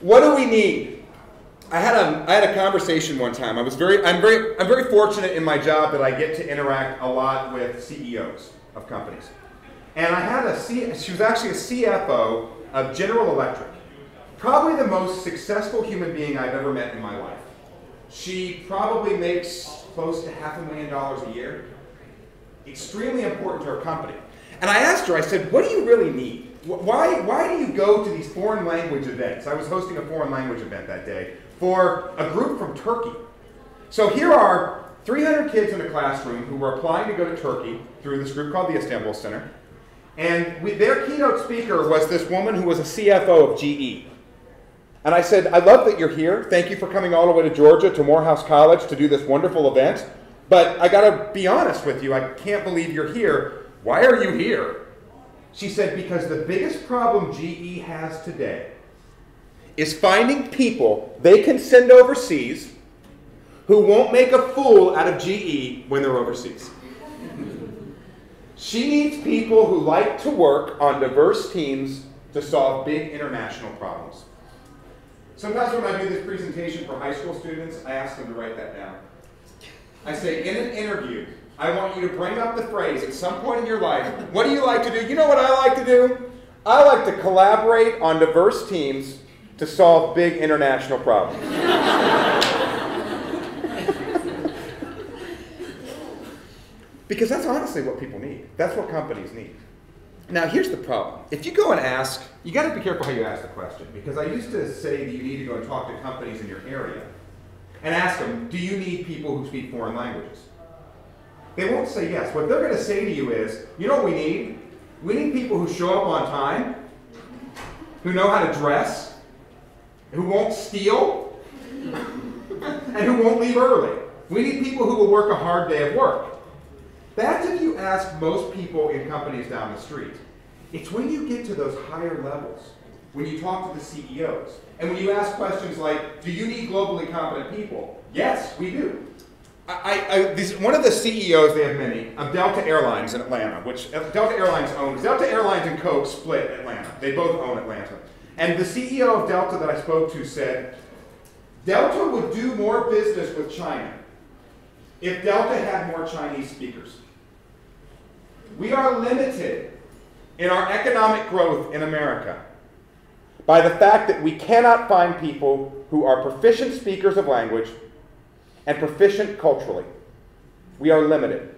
What do we need? I had a conversation one time. I'm very fortunate in my job that I get to interact a lot with CEOs of companies. And I had she was actually a CFO of General Electric. Probably the most successful human being I've ever met in my life. She probably makes close to $500,000 a year. Extremely important to her company. And I asked her, I said, what do you really need? Why do you go to these foreign language events? I was hosting a foreign language event that day for a group from Turkey. So here are 300 kids in a classroom who were applying to go to Turkey through this group called the Istanbul Center. And their keynote speaker was this woman who was a CFO of GE. And I said, I love that you're here. Thank you for coming all the way to Georgia, to Morehouse College, to do this wonderful event. But I got to be honest with you, I can't believe you're here. Why are you here? She said, because the biggest problem GE has today is finding people they can send overseas who won't make a fool out of GE when they're overseas. She needs people who like to work on diverse teams to solve big international problems. Sometimes when I do this presentation for high school students, I ask them to write that down. I say, in an interview, I want you to bring up the phrase at some point in your life, what do you like to do? You know what I like to do? I like to collaborate on diverse teams to solve big international problems. Because that's honestly what people need. That's what companies need. Now here's the problem. If you go and ask, you got to be careful how you ask the question, because I used to say that you need to go and talk to companies in your area and ask them, do you need people who speak foreign languages? They won't say yes. What they're going to say to you is, you know what we need? We need people who show up on time, who know how to dress, who won't steal, and who won't leave early. We need people who will work a hard day of work. That's if you ask most people in companies down the street. It's when you get to those higher levels, when you talk to the CEOs, and when you ask questions like, do you need globally competent people? Yes, we do. One of the CEOs, they have many, of Delta Airlines in Atlanta, which Delta Airlines owns. Delta Airlines and Coke split Atlanta. They both own Atlanta. And the CEO of Delta that I spoke to said, Delta would do more business with China if Delta had more Chinese speakers. We are limited in our economic growth in America by the fact that we cannot find people who are proficient speakers of language and proficient culturally. We are limited.